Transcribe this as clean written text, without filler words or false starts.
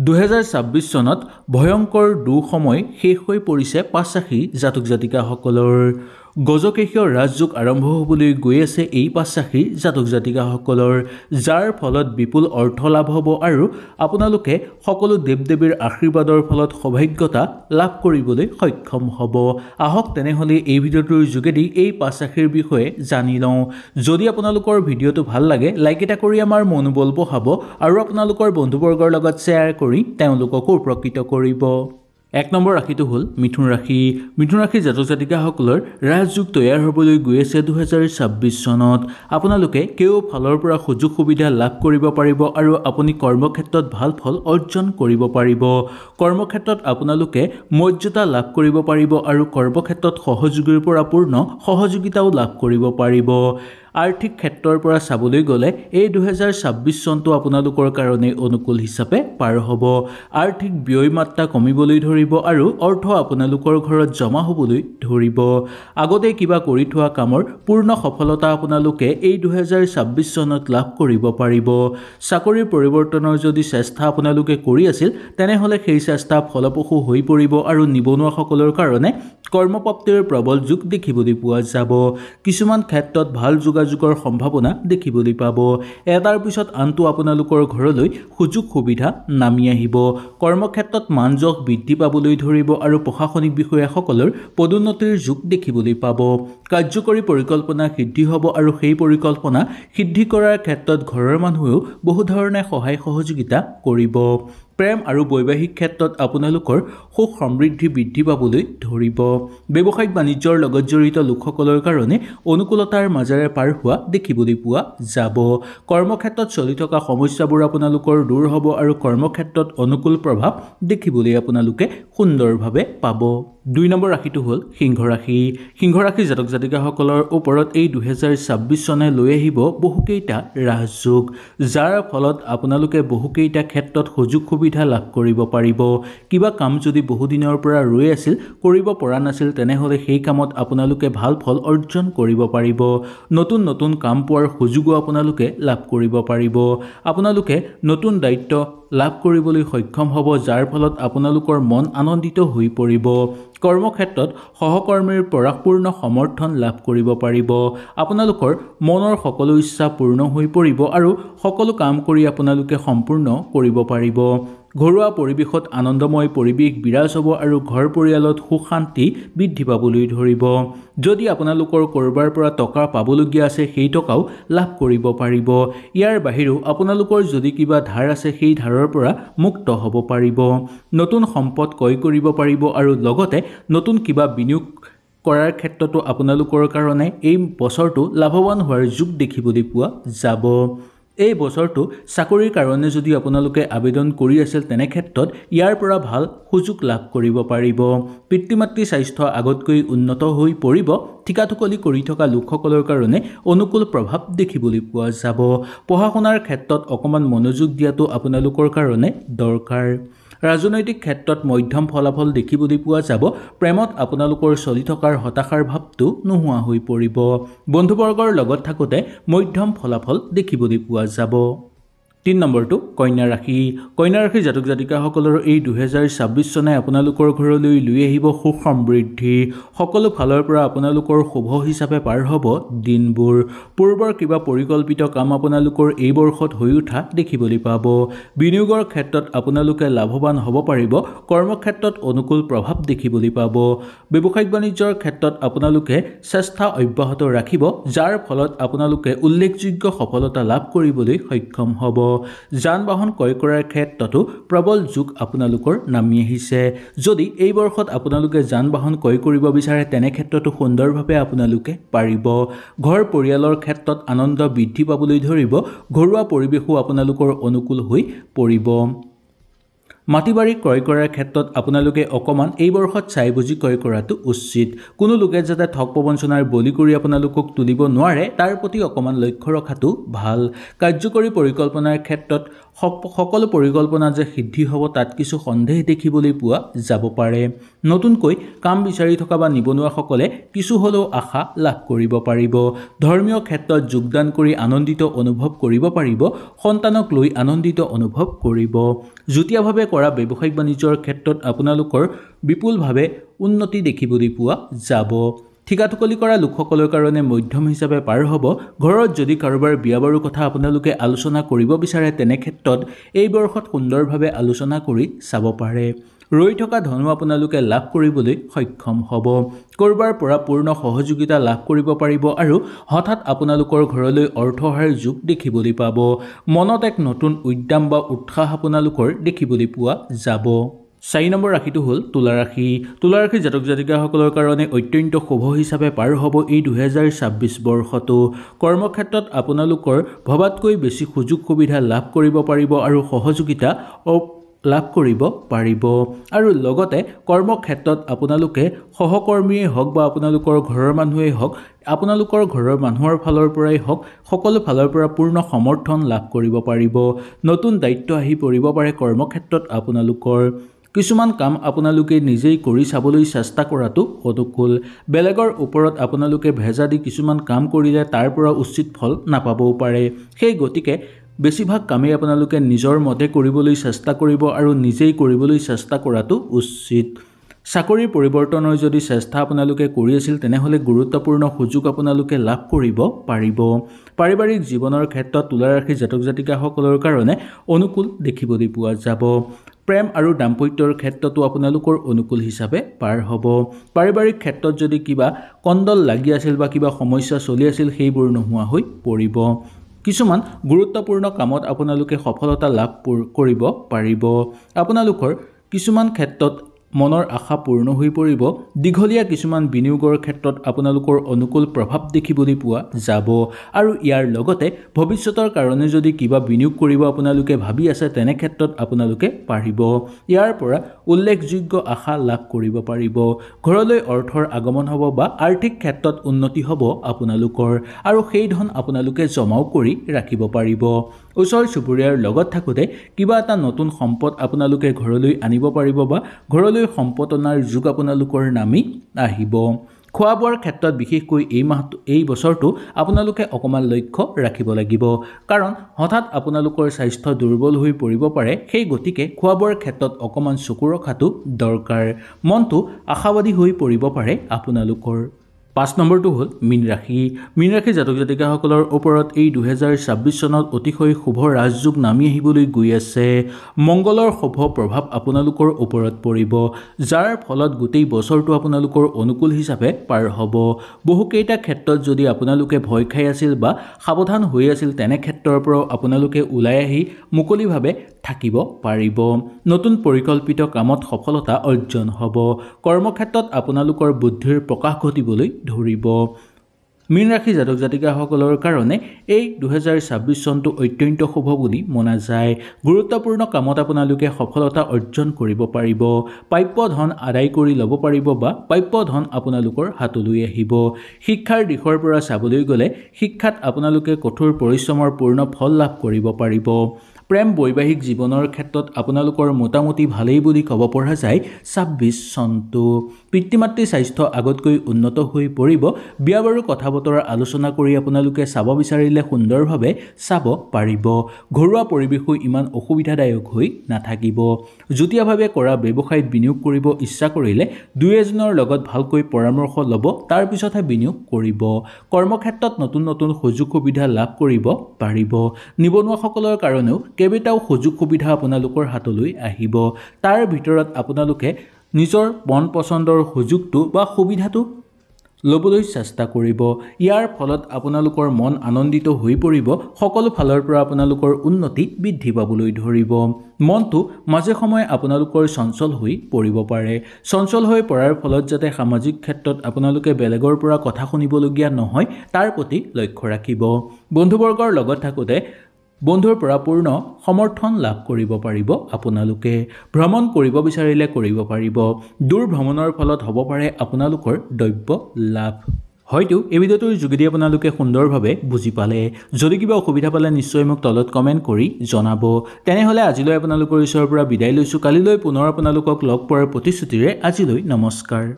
2026 চনত ভয়ংকৰ দুঃসময় শেষ হৈ পৰিছে 5 ৰাশি জাতক জাতিকাসকলৰ গজকেশীয় ৰাজযোগ আৰম্ভ হ'বলৈ গৈ আছে এই 5 ৰাশিৰ জাতক জাতিকাসকলৰ যাৰ ফলত বিপুল অৰ্থ লাভ হ'ব আৰু আপোনালোকে সকলো দেৱদেৱীৰ আশীৰ্বাদৰ ফলত সৌভাগ্যতা লাভ কৰিবলৈ সক্ষম হ'ব। আহক তেনেহ'লে এই ভিডিঅ'টোৰ যোগেদি এই 5 ৰাশিৰ বিষয়ে জানি লওঁ। যদি আপোনালোকৰ ভিডিঅ'টো ভাল লাগে লাইক এটা কৰি আমাৰ মনোবল বঢ়াব আৰু আপোনালোকৰ বন্ধুবৰ্গৰ লগত শ্বেয়াৰ কৰি তেওঁলোককো উপকৃত কৰিব। 1 নম্বৰ ৰাশিটো হ'ল মিথুন ৰাশি। মিথুন ৰাশিৰ জাতক জাতিকাসকলৰ ৰাজযোগ তৈয়াৰ হ'বলৈ গৈ আছে 2026 চনত। আপোনালোকে কেওফালৰ পৰা সুযোগ সুবিধা লাভ কৰিব পাৰিব আৰু আপুনি কৰ্মক্ষেত্ৰত ভাল ফল অৰ্জন কৰিব পাৰিব। কৰ্মক্ষেত্ৰত আপোনালোকে মৰ্যাদা লাভ কৰিব পাৰিব আৰু কৰ্মক্ষেত্ৰত সহযোগীৰ পৰা পূৰ্ণ সহযোগিতাও লাভ কৰিব পাৰিব। আৰ্থিক ক্ষেত্ৰৰ পৰা চাবলৈ গ'লে এই 2026 চনটো আপোনালোকৰ কাৰণে অনুকূল হিচাপে পাৰ হ'ব। আৰ্থিক ব্যয় মাত্ৰা কমিবলৈ ধৰিব আৰু অৰ্থ আপোনালোকৰ ঘৰত জমা হ'বলৈ ধৰিব। আগতে কিবা কৰি থোৱা কামৰ পূৰ্ণ সফলতা আপোনালোকে এই 2026 চনত লাভ কৰিব পাৰিব। চাকৰিৰ পৰিৱৰ্তনৰ যদি চেষ্টা আপোনালোকে কৰি আছিল তেনেহ'লে সেই চেষ্টা ফলপ্ৰসূ হৈ পৰিব আৰু নিবনুৱাসকলৰ কাৰণে কৰ্মপ্ৰাপ্তিৰ প্ৰবল যোগ দেখিবলৈ পোৱা যাব। কিছুমান ক্ষেত্ৰত ভাল যোগাযোগৰ সম্ভাৱনা দেখিবলৈ পাব। এটাৰ পিছত আনটো আপোনালোকৰ ঘৰলৈ সুযোগ সুবিধা নামি আহিব। কৰ্মক্ষেত্ৰত মান-যশ বৃদ্ধি পাবলৈ ধৰিব আৰু প্ৰশাসনিক বিষয়াসকলৰ পদোন্নতিৰ যোগ দেখিবলৈ পাব। কাৰ্যকৰী পৰিকল্পনা সিদ্ধি হ'ব আৰু সেই পৰিকল্পনা সিদ্ধি কৰাৰ ক্ষেত্ৰত ঘৰৰ মানুহেও বহু ধৰণে সহায় সহযোগিতা কৰিব। প্ৰেম আৰু বৈবাহিক ক্ষেত্ৰত আপোনালোকৰ সুখ সমৃদ্ধি বৃদ্ধি পাবলৈ ধৰিব। ব্যৱসায়িক বাণিজ্যৰ লগত জড়িত লোকসকলৰ কাৰণে অনুকূলতাৰ মাজেৰে পাৰ হোৱা দেখিবলৈ পোৱা যাব। কৰ্মক্ষেত্ৰত চলি থকা সমস্যাবোৰ আপোনালোকৰ দূৰ হ'ব আৰু কৰ্মক্ষেত্ৰত অনুকূল প্ৰভাৱ দেখিবলৈ আপোনালোকে সুন্দৰভাৱে পাব। 2 নম্বৰ ৰাশিটো হ'ল সিংহ ৰাশি। সিংহ ৰাশিৰ জাতক জাতিকাসকলৰ ওপৰত এই 2026 চনে লৈ আহিব বহুকেইটা ৰাজযোগ, যাৰ ফলত আপোনালোকে বহুকেইটা ক্ষেত্ৰত সুযোগ সুবিধা লাভ কৰিব পাৰিব। কিবা কাম যদি বহুদিনৰ পৰা ৰৈ আছিল কৰিব পৰা নাছিল তেনেহ'লে সেই কামত আপোনালোকে ভাল ফল অৰ্জন কৰিব পাৰিব। নতুন নতুন কাম পোৱাৰ সুযোগো আপোনালোকে লাভ কৰিব পাৰিব। আপোনালোকে নতুন দায়িত্ব লাভ কৰিবলৈ সক্ষম হ'ব, যাৰ ফলত আপোনালোকৰ মন আনন্দিত হৈ পৰিব। কৰ্মক্ষেত্ৰত সহকৰ্মীৰ পৰা পূৰ্ণ সমৰ্থন লাভ কৰিব পাৰিব। আপোনালোকৰ মনৰ সকলো ইচ্ছা পূৰ্ণ হৈ পৰিব আৰু সকলো কাম কৰি আপোনালোকে সম্পূৰ্ণ কৰিব পাৰিব। ঘৰুৱা পৰিৱেশত আনন্দময় পৰিৱেশ বিৰাজ হ'ব আৰু ঘৰ পৰিয়ালত সুখ শান্তি বৃদ্ধি পাবলৈ ধৰিব। যদি আপোনালোকৰ ক'ৰবাৰ পৰা টকা পাবলগীয়া আছে সেই টকাও লাভ কৰিব পাৰিব। ইয়াৰ বাহিৰেও আপোনালোকৰ যদি কিবা ধাৰ আছে সেই ধাৰৰ পৰা মুক্ত হ'ব পাৰিব। নতুন সম্পদ ক্ৰয় কৰিব পাৰিব আৰু লগতে নতুন কিবা বিনিয়োগ কৰাৰ ক্ষেত্ৰতো আপোনালোকৰ কাৰণে এই বছৰটো লাভৱান হোৱাৰ যোগ দেখিবলৈ পোৱা যাব। এই বছৰটো চাকৰিৰ কাৰণে যদি আপোনালোকে আবেদন কৰি আছিল তেনে ক্ষেত্ৰত ইয়াৰ পৰা ভাল সুযোগ লাভ কৰিব পাৰিব। পিতৃ মাতৃ স্বাস্থ্য আগতকৈ উন্নত হৈ পৰিব। ঠিকাঠুকলি কৰি থকা লোকসকলৰ কাৰণে অনুকূল প্ৰভাৱ দেখিবলৈ পোৱা যাব। পঢ়া শুনাৰ ক্ষেত্ৰত অকণমান মনোযোগ দিয়াটো আপোনালোকৰ কাৰণে দৰকাৰ। ৰাজনৈতিক ক্ষেত্ৰত মধ্যম ফলাফল দেখিবলৈ পোৱা যাব। প্ৰেমত আপোনালোকৰ চলি থকাৰ হতাশাৰ ভাৱটো নোহোৱা হৈ পৰিব। বন্ধুবৰ্গৰ লগত থাকোঁতে মধ্যম ফলাফল দেখিবলৈ পোৱা যাব। 3 নম্বৰটো কন্যা ৰাশি। কন্যা ৰাশিৰ জাতক জাতিকাসকলৰ এই 2026 চনে আপোনালোকৰ ঘৰলৈ লৈ আহিব সুখ সমৃদ্ধি। সকলো ফালৰ পৰা আপোনালোকৰ শুভ হিচাপে পাৰ হ'ব দিনবোৰ। পূৰ্বৰ কিবা পৰিকল্পিত কাম আপোনালোকৰ এই বৰ্ষত হৈ উঠা দেখিবলৈ পাব। বিনিয়োগৰ ক্ষেত্ৰত আপোনালোকে লাভৱান হ'ব পাৰিব। কৰ্মক্ষেত্ৰত অনুকূল প্ৰভাৱ দেখিবলৈ পাব। ব্যৱসায়িক বাণিজ্যৰ ক্ষেত্ৰত আপোনালোকে চেষ্টা অব্যাহত ৰাখিব, যাৰ ফলত আপোনালোকে উল্লেখযোগ্য সফলতা লাভ কৰিবলৈ সক্ষম হ'ব। যান বাহন ক্ৰয় কৰাৰ ক্ষেত্ৰতো প্ৰবল যোগ আপোনালোকৰ নামি আহিছে। যদি এই বৰ্ষত আপোনালোকে যান বাহন ক্ৰয় কৰিব বিচাৰে তেনে ক্ষেত্ৰতো সুন্দৰভাৱে আপোনালোকে পাৰিব। ঘৰ পৰিয়ালৰ ক্ষেত্ৰত আনন্দ বৃদ্ধি পাবলৈ ধৰিব। ঘৰুৱা পৰিৱেশো আপোনালোকৰ অনুকূল হৈ পৰিব। মাটি বাৰী ক্ৰয় কৰাৰ ক্ষেত্ৰত আপোনালোকে অকণমান এই বৰ্ষত চাই বুজি ক্ৰয় কৰাটো উচিত। কোনো লোকে যাতে ঠগ প্ৰবঞ্চনাৰ বলি কৰি আপোনালোকক তুলিব নোৱাৰে তাৰ প্ৰতি অকণমান লক্ষ্য ৰখাটো ভাল। কাৰ্যকৰী পৰিকল্পনাৰ ক্ষেত্ৰত সকলো পৰিকল্পনা যে সিদ্ধি হ'ব তাত কিছু সন্দেহ দেখিবলৈ পোৱা যাব পাৰে। নতুনকৈ কাম বিচাৰি থকা বা নিবনুৱাসকলে কিছু হ'লেও আশা লাভ কৰিব পাৰিব। ধৰ্মীয় ক্ষেত্ৰত যোগদান কৰি আনন্দিত অনুভৱ কৰিব পাৰিব। সন্তানক লৈ আনন্দিত অনুভৱ কৰিব। যুটীয়াভাৱে কৰা ব্যৱসায়িক বাণিজ্যৰ ক্ষেত্ৰত আপোনালোকৰ বিপুলভাৱে উন্নতি দেখিবলৈ পোৱা যাব। ঠিকাটুকলি কৰা লোকসকলৰ কাৰণে মধ্যম হিচাপে পাৰ হ'ব। ঘৰত যদি কাৰোবাৰ বিয়া বাৰুৰ কথা আপোনালোকে আলোচনা কৰিব বিচাৰে তেনে ক্ষেত্ৰত এই বৰ্ষত সুন্দৰভাৱে আলোচনা কৰি চাব পাৰে। ৰৈ থকা ধনো আপোনালোকে লাভ কৰিবলৈ সক্ষম হ'ব। ক'ৰবাৰ পৰা পূৰ্ণ সহযোগিতা লাভ কৰিব পাৰিব আৰু হঠাৎ আপোনালোকৰ ঘৰলৈ অৰ্থ অহাৰ যোগ দেখিবলৈ পাব। মনত এক নতুন উদ্যম বা উৎসাহ আপোনালোকৰ দেখিবলৈ পোৱা যাব। 4 নম্বৰ ৰাশিটো হ'ল তুলা ৰাশি। তুলা ৰাশিৰ জাতক জাতিকাসকলৰ কাৰণে অত্যন্ত শুভ হিচাপে পাৰ হ'ব এই 2026 বৰ্ষটো। কৰ্মক্ষেত্ৰত আপোনালোকৰ ভবাতকৈ বেছি সুযোগ সুবিধা লাভ কৰিব পাৰিব আৰু সহযোগিতা লাভ কৰিব পাৰিব। আৰু লগতে কৰ্মক্ষেত্ৰত আপোনালোকে সহকৰ্মীয়ে হওক বা আপোনালোকৰ ঘৰৰ মানুহেই হওক, আপোনালোকৰ ঘৰৰ মানুহৰ ফালৰ পৰাই হওক, সকলো ফালৰ পৰা পূৰ্ণ সমৰ্থন লাভ কৰিব পাৰিব। নতুন দায়িত্ব আহি পৰিব পাৰে কৰ্মক্ষেত্ৰত আপোনালোকৰ। কিছুমান কাম আপোনালোকে নিজেই কৰি চাবলৈ চেষ্টা কৰাটো অনুকূল। বেলেগৰ ওপৰত আপোনালোকে ভেজা দি কিছুমান কাম কৰিলে তাৰ পৰা উচিত ফল নাপাবও পাৰে। সেই গতিকে বেছিভাগ কামেই আপোনালোকে নিজৰ মতে কৰিবলৈ চেষ্টা কৰিব আৰু নিজেই কৰিবলৈ চেষ্টা কৰাটো উচিত। চাকৰিৰ পৰিৱৰ্তনৰ যদি চেষ্টা আপোনালোকে কৰি আছিল তেনেহ'লে গুৰুত্বপূৰ্ণ সুযোগ আপোনালোকে লাভ কৰিব পাৰিব। পাৰিবাৰিক জীৱনৰ ক্ষেত্ৰত তুলা ৰাশিৰ জাতক জাতিকাসকলৰ কাৰণে অনুকূল দেখিবলৈ পোৱা যাব। প্ৰেম আৰু দাম্পত্যৰ ক্ষেত্ৰতো আপোনালোকৰ অনুকূল হিচাপে পাৰ হ'ব। পাৰিবাৰিক ক্ষেত্ৰত যদি কিবা কণ্ডল লাগি আছিল বা কিবা সমস্যা চলি আছিল সেইবোৰ নোহোৱা হৈ পৰিব। কিছুমান গুৰুত্বপূৰ্ণ কামত আপোনালোকে সফলতা লাভ কৰিব পাৰিব। আপোনালোকৰ কিছুমান ক্ষেত্ৰত মনৰ আশা পূৰ্ণ হৈ পৰিব। দীঘলীয়া কিছুমান বিনিয়োগৰ ক্ষেত্ৰত আপোনালোকৰ অনুকূল প্ৰভাৱ দেখিবলৈ পোৱা যাব। আৰু ইয়াৰ লগতে ভৱিষ্যতৰ কাৰণে যদি কিবা বিনিয়োগ কৰিব আপোনালোকে ভাবি আছে তেনে ক্ষেত্ৰত আপোনালোকে পাৰিব। ইয়াৰ পৰা উল্লেখযোগ্য আশা লাভ কৰিব পাৰিব। ঘৰলৈ অৰ্থৰ আগমন হ'ব বা আৰ্থিক ক্ষেত্ৰত উন্নতি হ'ব আপোনালোকৰ আৰু সেই ধন আপোনালোকে জমাও কৰি ৰাখিব পাৰিব। ওচৰ চুবুৰীয়াৰ লগত থাকোঁতে কিবা এটা নতুন সম্পদ আপোনালোকে ঘৰলৈ আনিব পাৰিব বা ঘৰলৈ সম্পদ অনাৰ যোগ আপোনালোকৰ নামি আহিব। খোৱা বোৱাৰ ক্ষেত্ৰত বিশেষকৈ এই বছৰটো আপোনালোকে অকণমান লক্ষ্য ৰাখিব লাগিব। কাৰণ হঠাৎ আপোনালোকৰ স্বাস্থ্য দুৰ্বল হৈ পৰিব পাৰে। সেই গতিকে খোৱা বোৱাৰ ক্ষেত্ৰত অকণমান চকু ৰখাটো দৰকাৰ। মনটো আশাবাদী হৈ পৰিব পাৰে আপোনালোকৰ। 5 নম্বৰটো হ'ল মীন ৰাশি। মীন ৰাশিৰ জাতক জাতিকাসকলৰ ওপৰত এই 2026 চনত অতিশয় শুভ ৰাজযোগ নামি আহিবলৈ গৈ আছে। মংগলৰ শুভ প্ৰভাৱ আপোনালোকৰ ওপৰত পৰিব, যাৰ ফলত গোটেই বছৰটো আপোনালোকৰ অনুকূল হিচাপে পাৰ হ'ব। বহুকেইটা ক্ষেত্ৰত যদি আপোনালোকে ভয় খাই আছিল বা সাৱধান হৈ আছিল তেনে ক্ষেত্ৰৰ পৰাও আপোনালোকে ওলাই আহি মুকলিভাৱে থাকিব পাৰিব। নতুন পৰিকল্পিত কামত সফলতা অৰ্জন হ'ব। কৰ্মক্ষেত্ৰত আপোনালোকৰ বুদ্ধিৰ প্ৰকাশ ঘটিবলৈ ধৰিব। মীন ৰাশি জাতক জাতিকাসকলৰ কাৰণে এই 2026 চনটো অত্যন্ত শুভ বুলি মনা যায়। গুৰুত্বপূৰ্ণ কামত আপোনালোকে সফলতা অৰ্জন কৰিব পাৰিব। প্ৰাপ্য ধন আদায় কৰি ল'ব পাৰিব বা প্ৰাপ্য ধন আপোনালোকৰ হাতলৈ আহিব। শিক্ষাৰ দিশৰ পৰা চাবলৈ গ'লে শিক্ষাত আপোনালোকে কঠোৰ পৰিশ্ৰমৰ পূৰ্ণ ফল লাভ কৰিব পাৰিব। প্ৰেম বৈবাহিক জীৱনৰ ক্ষেত্ৰত আপোনালোকৰ মোটামুটি ভালেই বুলি ক'ব পৰা যায় 26 চনটো। পিতৃ মাতৃৰ স্বাস্থ্য আগতকৈ উন্নত হৈ পৰিব। বিয়া বাৰু কথা বতৰা আলোচনা কৰি আপোনালোকে চাব বিচাৰিলে সুন্দৰভাৱে চাব পাৰিব। ঘৰুৱা পৰিৱেশো ইমান অসুবিধাদায়ক হৈ নাথাকিব। যুটীয়াভাৱে কৰা ব্যৱসায়ত বিনিয়োগ কৰিব ইচ্ছা কৰিলে দুই এজনৰ লগত ভালকৈ পৰামৰ্শ ল'ব, তাৰপিছতহে বিনিয়োগ কৰিব। কৰ্মক্ষেত্ৰত নতুন নতুন সুযোগ সুবিধা লাভ কৰিব পাৰিব। নিবনুৱাসকলৰ কাৰণেও কেইবাটাও সুযোগ সুবিধা আপোনালোকৰ হাতলৈ আহিব। তাৰ ভিতৰত আপোনালোকে নিজৰ মন পচন্দৰ সুযোগটো বা সুবিধাটো ল'বলৈ চেষ্টা কৰিব। ইয়াৰ ফলত আপোনালোকৰ মন আনন্দিত হৈ পৰিব। সকলো ফালৰ পৰা আপোনালোকৰ উন্নতি বৃদ্ধি পাবলৈ ধৰিব। মনটো মাজে সময়ে আপোনালোকৰ চঞ্চল হৈ পৰিব পাৰে। চঞ্চল হৈ পৰাৰ ফলত যাতে সামাজিক ক্ষেত্ৰত আপোনালোকে বেলেগৰ পৰা কথা শুনিবলগীয়া নহয় তাৰ প্ৰতি লক্ষ্য ৰাখিব। বন্ধুবৰ্গৰ লগত থাকোঁতে বন্ধুৰ পৰা পূৰ্ণ সমৰ্থন লাভ কৰিব পাৰিব আপোনালোকে। ভ্ৰমণ কৰিব বিচাৰিলে কৰিব পাৰিব। দূৰ ভ্ৰমণৰ ফলত হ'ব পাৰে আপোনালোকৰ দ্ৰব্য লাভ। হয়তো এই ভিডিঅ'টোৰ যোগেদি আপোনালোকে সুন্দৰভাৱে বুজি পালে যদি কিবা অসুবিধা পালে নিশ্চয় মোক তলত কমেণ্ট কৰি জনাব তেনেহলে আজিলৈ আপোনালোকৰ ওচৰৰ পৰা বিদায় লৈছো কালিলৈ পুনৰ আপোনালোকক লগ পোৱাৰ প্ৰতিশ্ৰুতিৰে আজিলৈ নমস্কাৰ